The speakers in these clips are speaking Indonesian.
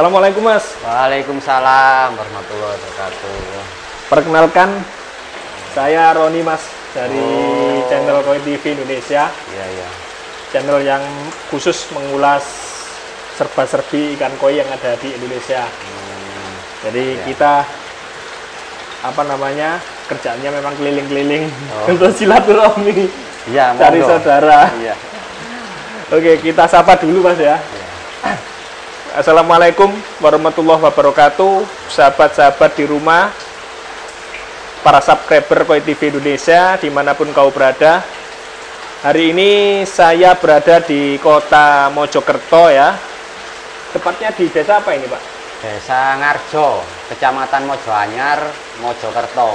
Assalamualaikum Mas. Waalaikumsalam warahmatullahi wabarakatuh. Perkenalkan, saya Roni Mas dari channel Koi TV Indonesia. Iya. Channel yang khusus mengulas serba-serbi ikan koi yang ada di Indonesia. Jadi kita kerjaannya memang keliling-keliling untuk silaturahmi, cari saudara. Iya. Oke, kita sapa dulu Mas ya. Assalamualaikum warahmatullahi wabarakatuh, sahabat-sahabat di rumah, para subscriber Koi TV Indonesia dimanapun kau berada. Hari ini saya berada di kota Mojokerto ya. Tepatnya di desa apa ini Pak? Desa Ngarjo, Kecamatan Mojoanyar, Mojokerto.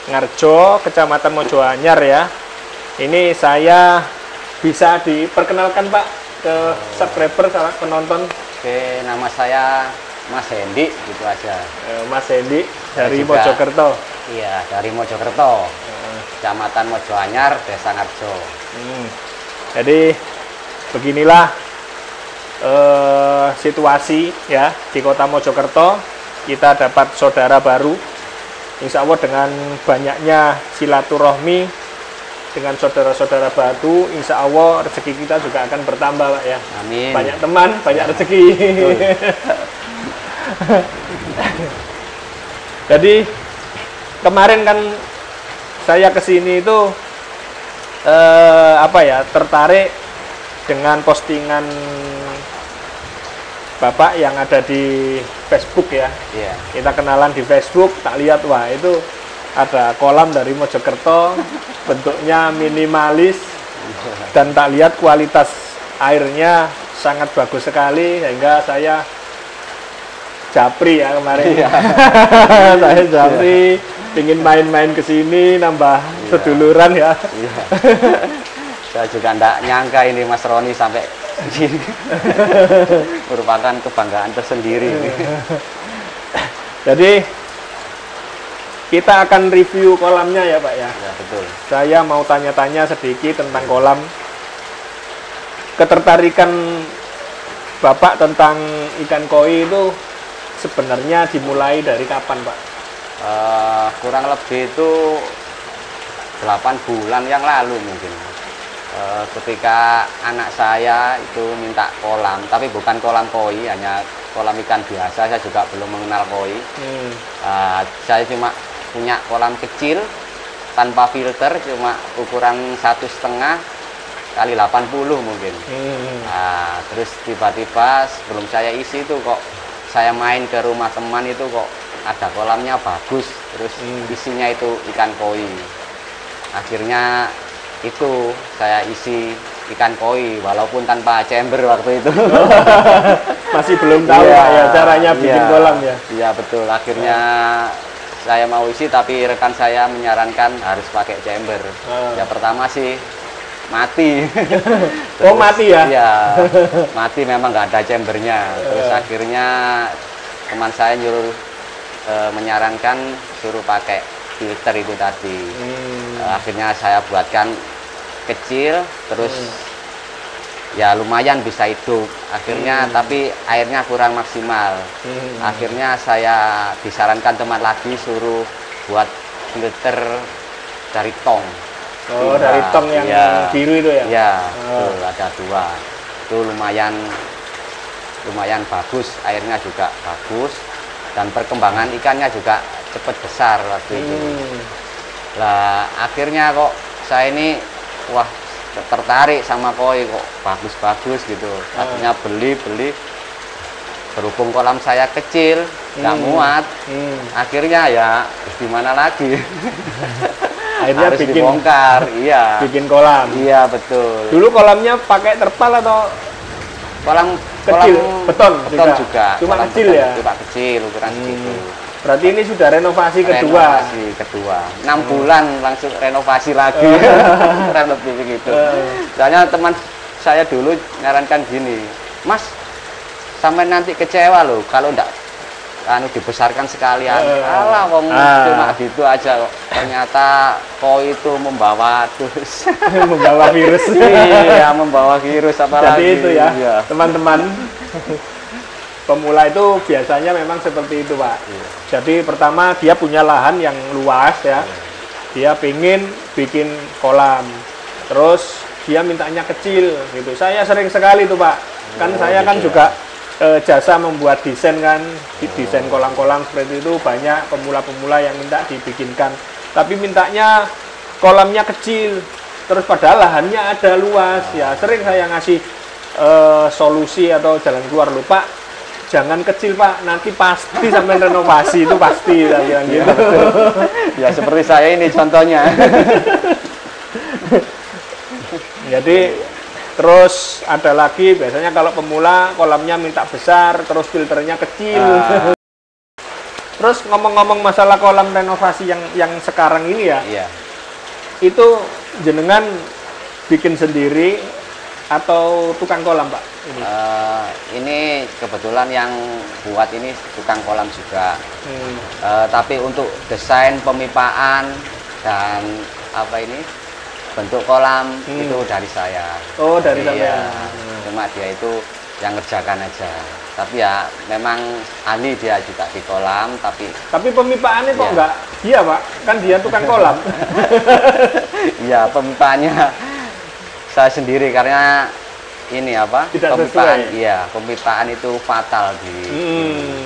Ngarjo, Kecamatan Mojoanyar ya. Ini saya bisa diperkenalkan Pak ke subscriber, penonton. Oke, nama saya Mas Hendi, gitu aja. Mas Hendi dari Mojokerto. Iya, dari Mojokerto. Kecamatan Mojoanyar, Desa Ngarjo. Jadi beginilah situasi ya di kota Mojokerto. Kita dapat saudara baru. Insya Allah dengan banyaknya silaturahmi dengan saudara-saudara baru, insya Allah rezeki kita juga akan bertambah Pak ya. Amin. Banyak teman, banyak rezeki. Jadi kemarin kan saya kesini itu tertarik dengan postingan Bapak yang ada di Facebook ya. Iya. Kita kenalan di Facebook, tak lihat wah itu ada kolam dari Mojokerto, bentuknya minimalis dan tak lihat kualitas airnya sangat bagus sekali sehingga saya japri ya kemarin. Iya. Saya japri, ingin main-main ke sini, nambah seduluran ya. Iya. Saya juga enggak nyangka ini Mas Roni sampai sini. Merupakan kebanggaan tersendiri. Jadi kita akan review kolamnya ya Pak ya. Ya, betul. Saya mau tanya-tanya sedikit tentang kolam. Ketertarikan Bapak tentang ikan koi itu sebenarnya dimulai dari kapan Pak? Kurang lebih itu 8 bulan yang lalu mungkin. Ketika anak saya itu minta kolam, tapi bukan kolam koi, hanya kolam ikan biasa. Saya juga belum mengenal koi. Saya cuma punya kolam kecil tanpa filter, cuma ukuran 1,5 kali 80 mungkin. Terus tiba-tiba sebelum saya isi itu kok saya main ke rumah teman itu kok ada kolamnya bagus, terus isinya itu ikan koi. Akhirnya itu saya isi ikan koi walaupun tanpa chamber waktu itu. Masih belum tahu ya caranya bikin kolam ya. Iya betul. Akhirnya saya mau isi tapi rekan saya menyarankan harus pakai chamber. Ya pertama sih mati. Terus, mati ya? Iya, mati memang nggak ada chambernya. Terus akhirnya teman saya menyarankan suruh pakai filter itu tadi. Akhirnya saya buatkan kecil, terus ya lumayan bisa hidup. Akhirnya tapi airnya kurang maksimal. Akhirnya saya disarankan teman lagi suruh buat filter dari tong. Oh, dari tong yang biru itu ya? Iya, ada 2. Itu lumayan bagus, airnya juga bagus dan perkembangan ikannya juga cepat besar waktu itu. Lah akhirnya kok saya ini wah tertarik sama koi, kok bagus-bagus gitu. Akhirnya beli berhubung kolam saya kecil nggak muat. Akhirnya ya gimana lagi. Akhirnya harus bikin dibongkar. Iya, bikin kolam. Iya betul. Dulu kolamnya pakai terpal atau kolam kecil? Beton juga. Cuma kolam kecil beton, ya? cuma kecil ukuran segitu. Berarti ini sudah renovasi kedua. Renovasi kedua. 6 bulan langsung renovasi lagi. Kurang lebih begitu. Soalnya teman saya dulu nyarankan gini, Mas, sampai nanti kecewa loh kalau enggak dibesarkan sekalian. Alah wong cuma gitu aja kok. Ternyata koi itu membawa terus membawa virus. Iya, membawa virus apalagi. Jadi itu ya, teman-teman. pemula itu biasanya memang seperti itu, Pak. Iya. Jadi pertama dia punya lahan yang luas ya. Dia pengen bikin kolam. Terus dia mintanya kecil gitu. Saya sering sekali tuh, Pak. Kan saya kan gitu juga jasa membuat desain kan. Desain kolam-kolam seperti itu banyak pemula-pemula yang minta dibikinkan. Tapi mintanya kolamnya kecil. Terus padahal lahannya ada luas ya. Sering saya ngasih solusi atau jalan keluar, lho Pak, jangan kecil Pak, nanti pasti sampai renovasi itu pasti bilang gitu. Ya seperti saya ini contohnya. Jadi terus ada lagi biasanya kalau pemula kolamnya minta besar, terus filternya kecil. Terus ngomong-ngomong masalah kolam renovasi yang sekarang ini ya, Iya. itu jenengan bikin sendiri atau tukang kolam, Pak? Ini kebetulan yang buat ini tukang kolam juga. Tapi untuk desain pemipaan dan apa ini bentuk kolam itu dari saya. Oh, dari Iya. sampean. Cuma dia itu yang ngerjakan aja. Tapi ya memang ahli dia juga di kolam, tapi Pemipaannya kok Iya. enggak dia, Pak? Kan dia tukang kolam. iya pemipaannya saya sendiri karena ini apa? Tidak pemipaan, sesuai. iya, pemipaan itu fatal di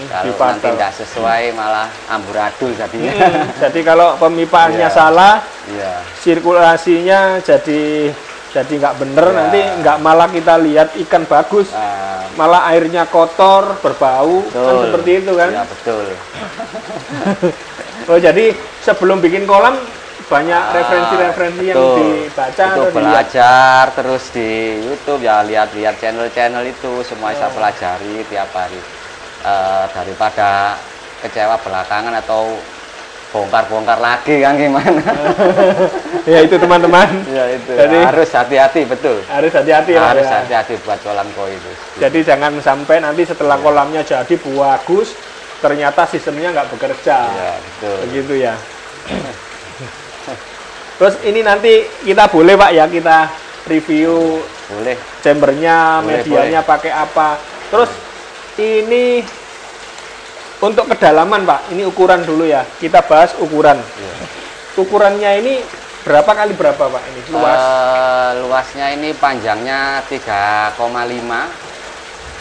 kalau fatal. nanti tidak sesuai malah amburadul jadinya. Jadi kalau pemipaannya Iya. salah, Iya. sirkulasinya jadi nggak bener, Iya. nanti nggak malah kita lihat ikan bagus, malah airnya kotor, berbau, kan Betul. seperti itu kan? Iya, betul. Oh, jadi sebelum bikin kolam banyak referensi-referensi yang betul. dibaca Itu atau dilihat. belajar terus di YouTube ya, lihat-lihat channel-channel itu semua saya pelajari tiap hari. Daripada kecewa belakangan atau bongkar-bongkar lagi kan gimana. Ya itu teman-teman. Ya itu. Jadi harus hati-hati, betul. harus hati-hati ya, Pak, Harus ya. hati-hati buat kolam koi itu. Jadi jangan sampai nanti setelah kolamnya jadi bagus, ternyata sistemnya nggak bekerja. Iya, betul. Begitu ya. Terus ini nanti kita boleh Pak ya, kita review Boleh. chambernya, Boleh, medianya pakai apa. Terus ini untuk kedalaman Pak, ini ukuran dulu ya. Kita bahas ukuran. Iya. Ukurannya ini berapa kali berapa Pak ini? Luas. Luasnya ini panjangnya 3,5.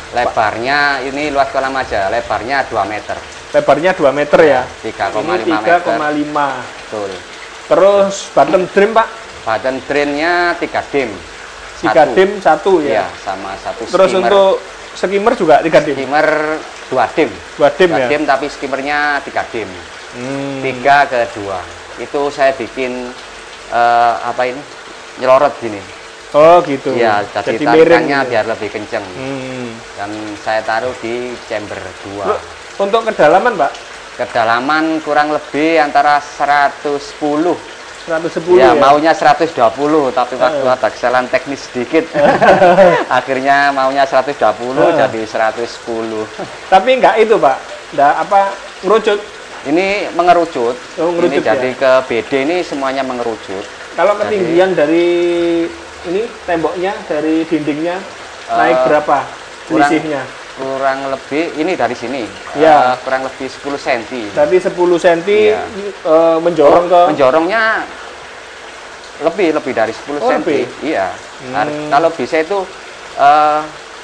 Lebarnya ini luas kolam aja, lebarnya 2 meter. Lebarnya 2 meter ya. 3,5 Ini meter. 3,5. Betul. Terus bottom drain Pak, Button drainnya 3 dim. 3 dim 1 Iya, ya. sama satu Terus skimmer. untuk skimmer juga 3 dim. Skimmer 2 dim. 2 dim 2 ya. dim tapi skimmernya 3 dim. Hmm. 3 ke 2. Itu saya bikin apa ini? Nyelorot gini. Oh gitu. Iya, jadi miring tarikannya gitu. biar lebih kenceng. Hmm. Dan saya taruh di chamber 2. Untuk kedalaman Pak, Kedalaman kurang lebih antara 110. 110 Ya, ya. maunya 120, tapi waktu ada kesalahan teknis sedikit. Akhirnya maunya 120 jadi 110. Tapi enggak itu Pak, enggak apa ngerucut. Ini mengerucut. Oh, ngerucut ini jadi ya. ke BD ini semuanya mengerucut. Kalau ketinggian dari ini temboknya, dari dindingnya naik berapa selisihnya? Kurang lebih ini dari sini. Ya. Kurang lebih 10 cm. Berarti 10 cm Iya. menjorong ke Menjorongnya lebih dari 10 Oh, cm. lebih? Iya. Kalau bisa itu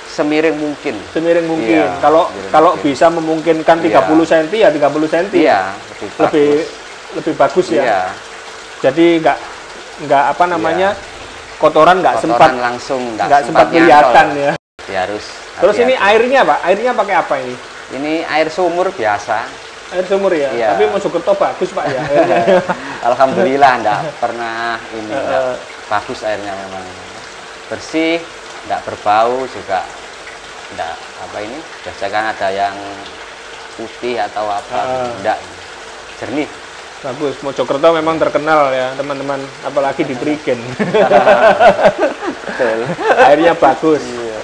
semiring mungkin. semiring mungkin. Iya, Kalau semiring mungkin. bisa memungkinkan 30 cm ya 30 cm. Iya, lebih bagus ya. Iya. Jadi enggak apa namanya? Kotoran enggak Kotoran sempat langsung enggak sempat nyantol. kelihatan ya. Ya harus. Terus ini hati-hati. airnya Pak, airnya pakai apa ini? Ini air sumur biasa. Air sumur ya. Iya. Tapi Mojokerto bagus Pak ya airnya. Alhamdulillah enggak pernah ini enggak bagus airnya memang. Bersih, enggak berbau juga. Enggak apa ini? Biasanya kan ada yang putih atau apa, enggak. Jernih. Bagus. Mojokerto memang terkenal ya teman-teman, apalagi di Prigen. Betul. Airnya bagus. Iya.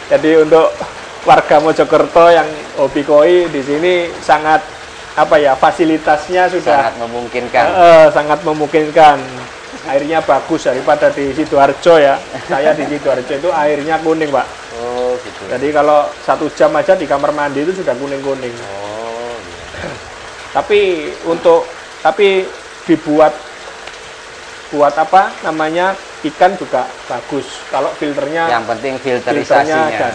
Jadi untuk warga Mojokerto yang hobi koi di sini sangat apa ya, fasilitasnya sudah Sangat memungkinkan. sangat memungkinkan. Airnya bagus daripada di Sidoarjo ya. Saya di Sidoarjo itu airnya kuning Pak. Oh gitu. Jadi kalau 1 jam aja di kamar mandi itu sudah kuning-kuning. Oh, iya. Tapi dibuat apa namanya, ikan juga bagus. Kalau filternya, Yang penting filterisasinya filternya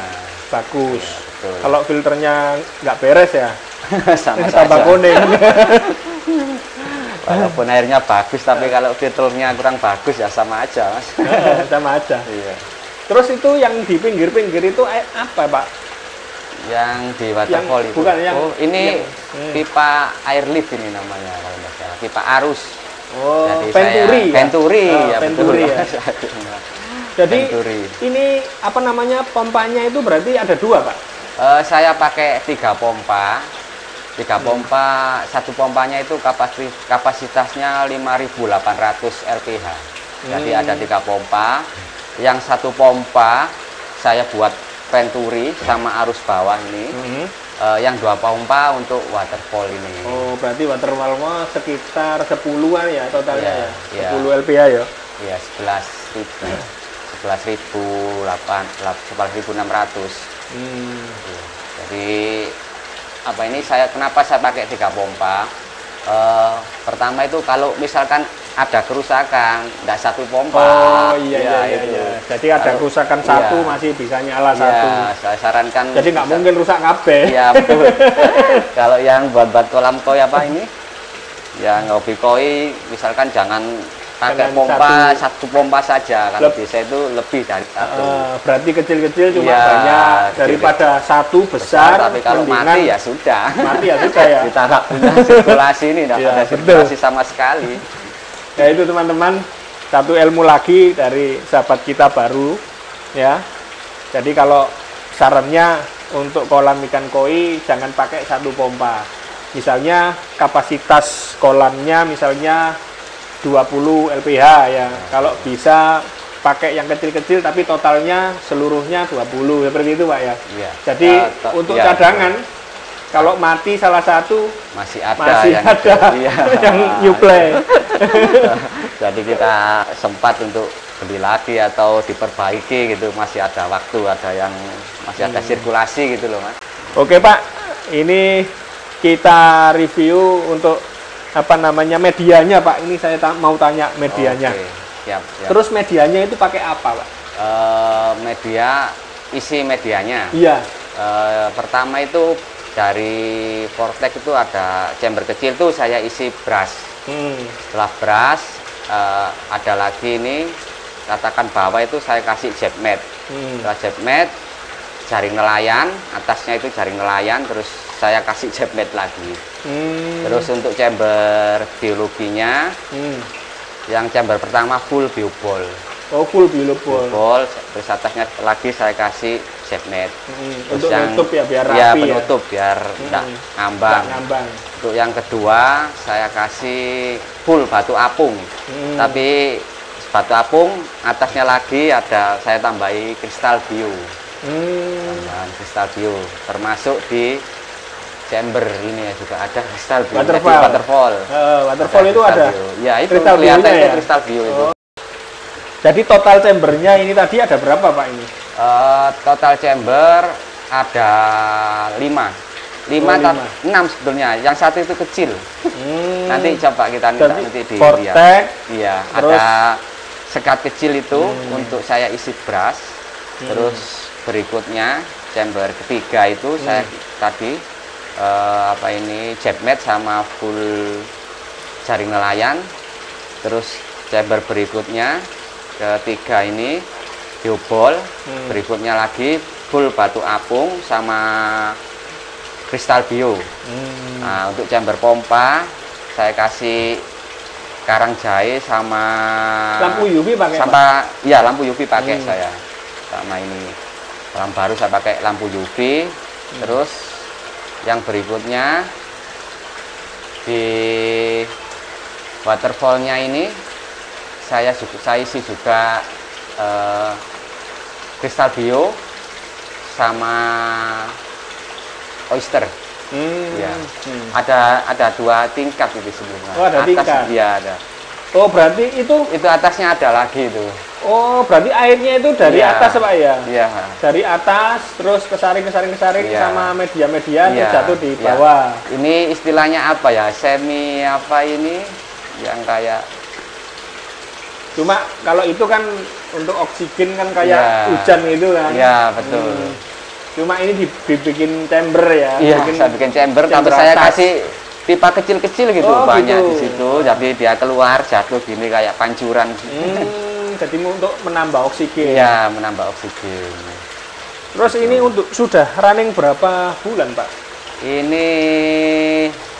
bagus. Iya, betul. Kalau filternya nggak beres ya sama tambah saja. kuning. Walaupun airnya bagus, tapi kalau filternya kurang bagus ya sama aja, Mas. Sama aja. Iya. Terus itu yang di pinggir-pinggir itu apa, Pak? Yang di waterfall itu. Bukan yang, oh, ini yang, pipa air lift ini namanya kalau nggak salah. Pipa arus. Oh, Jadi Venturi ya? Venturi, ya Venturi betul. ya. Jadi Venturi. ini apa namanya, pompanya itu berarti ada 2, Pak? Saya pakai 3 pompa. 3 pompa, satu pompanya itu kapasitasnya 5.800 LPH. Jadi ada 3 pompa. Yang satu pompa saya buat Venturi sama arus bawah ini. Yang 2 pompa untuk waterfall ini. Oh, berarti waterfall sekitar 10-an ya totalnya Iya, ya? iya. 10 LPH ya? Ya, 11.600. Iya. Jadi apa ini kenapa saya pakai 3 pompa? Pertama itu kalau misalkan ada kerusakan, tidak 1 pompa. Oh iya. itu. Jadi ada kerusakan satu masih bisa nyala satu. Saya sarankan. Jadi nggak mungkin rusak kabeh. Iya betul. Kalau yang buat kolam koi apa ini? Yang hobi koi, misalkan jangan pakai pompa, 1 pompa saja. Kalau bisa itu lebih dari 1. Berarti kecil-kecil cuma Ya, banyak daripada 1 besar. Tapi kalau mati ya sudah. Mati ya sudah ya. Kita nggak punya sirkulasi ini, nggak ada sirkulasi sama sekali. Ya itu teman-teman, satu ilmu lagi dari sahabat kita baru ya. Jadi kalau sarannya untuk kolam ikan koi jangan pakai 1 pompa. Misalnya kapasitas kolamnya misalnya 20 LPH ya. Kalau bisa pakai yang kecil-kecil tapi totalnya seluruhnya 20 seperti itu, Pak ya. Iya. Jadi untuk cadangan kalau mati salah satu masih ada yang nyuplai. Jadi kita sempat untuk beli lagi atau diperbaiki gitu, masih ada waktu, masih ada sirkulasi gitu loh, Mas. Oke, Pak. Ini kita review untuk apa namanya medianya, Pak. Ini saya mau tanya medianya. Oke, siap. Terus medianya itu pakai apa, Pak? Isi medianya. Iya. Pertama itu dari Vortex itu ada chamber kecil tuh saya isi brush. Setelah brush ada lagi ini katakan bawah itu saya kasih jet mat. Setelah jet mat jaring nelayan, atasnya itu jaring nelayan, terus saya kasih jet mat lagi. Terus untuk chamber biologinya yang chamber pertama full bioball. Oh, full bioball. Terus atasnya lagi saya kasih jet net. Untuk penutup ya biar rapi. Ya, penutup biar enggak ngambang. Untuk yang kedua saya kasih full batu apung. Tapi batu apung atasnya lagi saya tambahi kristal bio. Tambahan kristal bio termasuk di chamber ini ya juga ada kristal bio. Waterfall. Waterfall itu ada. Ya, itu kristal kelihatan itu ya? kristal bio itu. Jadi total chambernya ini tadi ada berapa, Pak, ini? Total chamber ada 6 sebetulnya. Yang satu itu kecil. Nanti coba kita nanti dilihat. Iya, ada sekat kecil itu untuk saya isi brush. Terus berikutnya chamber ketiga itu saya tadi jet mat sama full jaring nelayan. Terus chamber berikutnya ketiga ini bioball, berikutnya lagi full batu apung sama kristal bio. Nah, untuk chamber pompa saya kasih karang jahe sama lampu UV pakai ya lampu UV pakai saya. Sama ini kolam baru saya pakai lampu UV. Terus yang berikutnya di waterfallnya ini saya isi juga kristal bio sama oyster. Ya. Ada 2 tingkat itu sebelumnya. Oh, ada tingkat. Iya, ada. Oh, berarti itu atasnya ada lagi itu. Oh, berarti airnya itu dari Iya. atas Pak ya? Iya. Dari atas terus kesaring Iya. sama media-media terus Iya. jatuh di Iya. bawah. Ini istilahnya apa ya? Semi apa ini? Yang kayak Cuma kalau itu kan untuk oksigen kan kayak Iya. hujan itu kan. Iya, betul. Cuma ini dibikin chamber ya. Iya, saya bikin chamber tapi saya atas. kasih pipa kecil-kecil gitu Oh, banyak gitu. di situ. Jadi dia keluar jatuh gini kayak pancuran. Jadi untuk menambah oksigen. Iya, menambah oksigen. Terus ini untuk sudah running berapa bulan Pak? Ini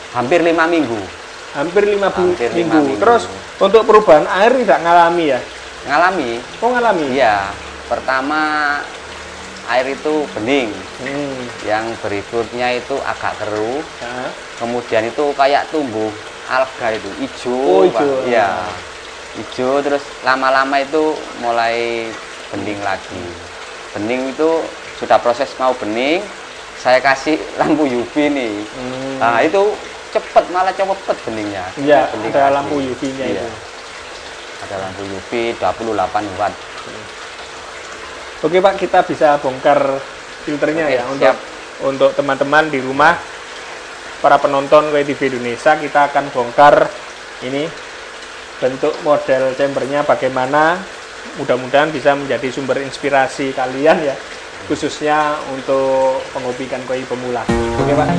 hampir 5 minggu. Hampir 5 Hampir minggu. 5 minggu. Terus untuk perubahan air tidak ngalami ya? Ngalami. Oh ngalami? Iya. Pertama air itu bening. Yang berikutnya itu agak keruh. Nah. Kemudian itu kayak tumbuh alga itu hijau. Oh, Pak. hijau. Iya. Hijau terus lama-lama itu mulai bening lagi. Bening itu sudah proses mau bening, saya kasih lampu UV nih. Nah, itu cepet malah cepet beningnya. Iya, Bening ada lagi. lampu UV-nya Iya. itu. Ada lampu UV 28 watt. Oke Pak, kita bisa bongkar filternya Oke, ya siap. untuk teman-teman di rumah, para penonton WTV Indonesia. Kita akan bongkar ini bentuk model chambernya bagaimana. Mudah-mudahan bisa menjadi sumber inspirasi kalian ya, khususnya untuk penghobi ikan koi pemula. Oke Pak.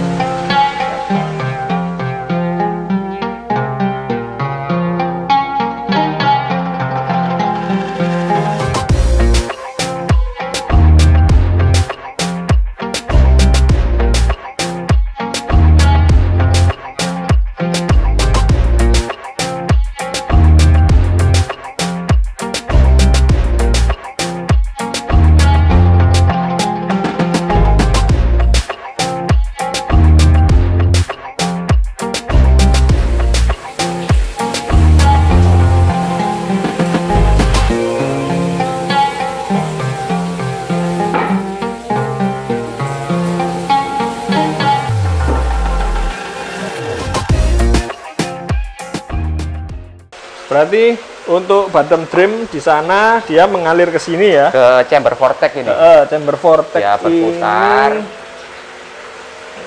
Berarti untuk bottom drain di sana dia mengalir ke sini ya? Ke chamber vortex ini. Chamber vortex Ya, berputar. ini.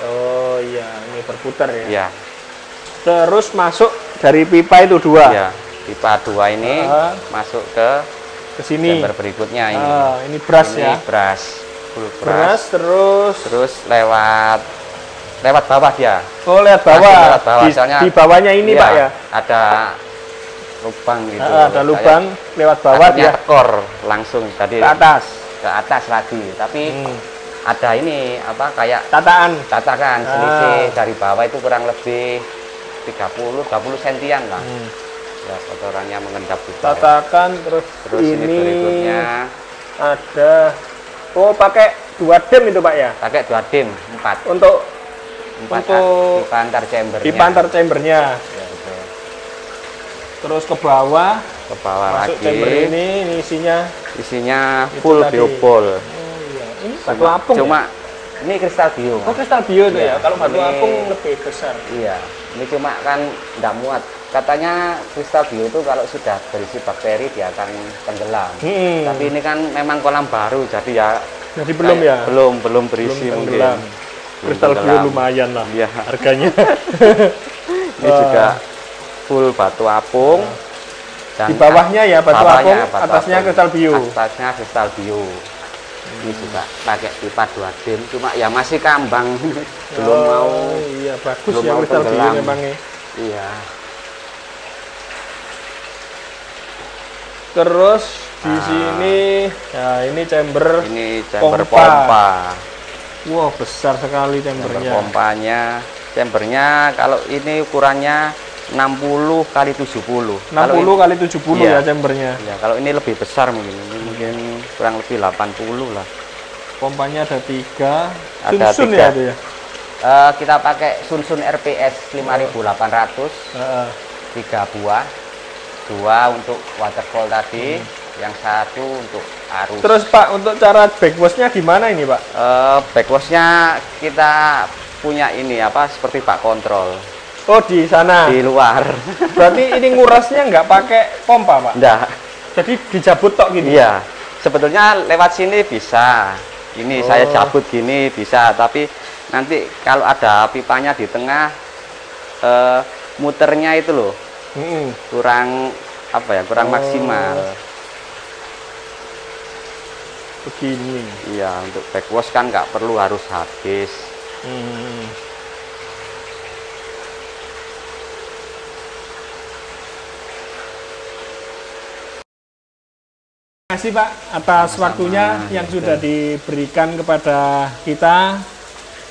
Oh iya, ini berputar ya. Iya. Terus masuk dari pipa itu dua Iya. Pipa 2 ini masuk ke sini. chamber berikutnya ini. Ini brush Ini ya. brush. Full Brush brush. terus Terus lewat bawah dia. oh lihat bawah. Masih lewat bawah, Di, soalnya di bawahnya ini iya, Pak ya. Ada lubang gitu. Ada lubang lewat bawah Akhirnya dia tekor langsung jadi ke atas. ke atas lagi. Tapi ada ini apa kayak Tataan. tatakan selisih dari bawah itu kurang lebih 30 sentian lah. Ya, kotorannya mengendap di bawah. Tatakan terus Terus ini berikutnya ada pakai 2 dem itu Pak ya. pakai 2 dim 4 Untuk pipa antar chambernya. pipa antar chambernya. Ya, betul. Terus ke bawah Ke bawah masuk lagi. chamber ini isinya Isinya Itu full tadi. biobol. ini batu apung. Cuma ini kristal bio. Oh kristal bio itu Iya, ya. Kalau batu ini- apung lebih besar. Iya, ini cuma kan tidak muat. Katanya kristal bio itu kalau sudah berisi bakteri dia akan tenggelam. Tapi ini kan memang kolam baru, jadi ya Jadi belum ya. belum berisi Belum mungkin. tenggelam. Belum Kristal bio tenggelam. lumayan lah Iya. harganya. Ini juga full batu apung. Dan Di bawahnya ya batu bawahnya apung, batu atasnya apung. kristal bio. Atasnya kristal bio. Ini juga pakai pipa 2 dim, cuma ya masih kambang, belum mau. Iya bagus belum ya mau kristal bio tenggelam. memangnya. Iya. Terus di sini, ya ini chamber. Ini chamber Pompa. pompa. Wow besar sekali Chamber chambernya. pompanya. Chambernya kalau ini ukurannya 60 kali 70. 60 kali 70 Iya. ya chambernya. Ya, kalau ini lebih besar mungkin. Ini mungkin kurang lebih 80 lah. Pompanya ada 3. Ada Sunsun 3. ya itu ya. Kita pakai Sunsun RPS 5800, Heeh. 3 buah. 2 untuk waterfall tadi, yang 1 untuk arus. Terus Pak untuk cara backwashnya gimana ini Pak? Backwashnya kita punya ini apa seperti bak kontrol Oh di sana. di luar. Berarti ini ngurasnya nggak pakai pompa Pak? Enggak. Jadi dijabut tok gitu? Iya, sebetulnya lewat sini bisa. Ini saya cabut gini bisa, tapi nanti kalau ada pipanya di tengah, muternya itu loh, kurang apa ya, kurang maksimal. Begini. Iya, untuk backwash kan nggak perlu harus habis. Terima kasih Pak atas waktunya yang sudah diberikan kepada kita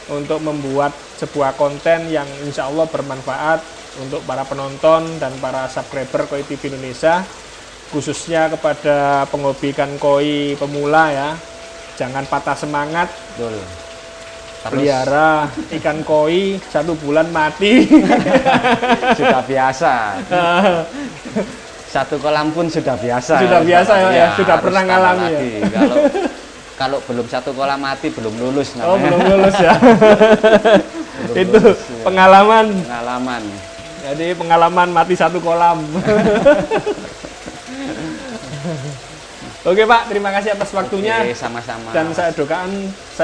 untuk membuat sebuah konten yang insya Allah bermanfaat untuk para penonton dan para subscriber Koi TV Indonesia, khususnya kepada penghobi ikan koi pemula ya. Jangan patah semangat. Betul. Pelihara ikan koi 1 bulan mati. Sudah biasa. Satu kolam pun sudah biasa. Sudah biasa ya, sudah pernah ngalami ya. Kalau belum satu kolam mati belum lulus namanya. Oh, belum lulus ya. Belum Itu lulus, ya. pengalaman. Pengalaman. Jadi pengalaman mati 1 kolam. Oke Pak, terima kasih atas waktunya. Oke, sama-sama. Dan saya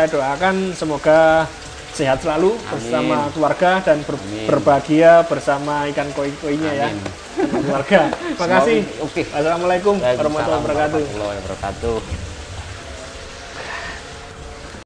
doakan semoga sehat selalu. Amin. Bersama keluarga dan berbahagia bersama ikan koi-koinya ya. Keluarga. Terima kasih. Oke. Assalamualaikum warahmatullahi wabarakatuh.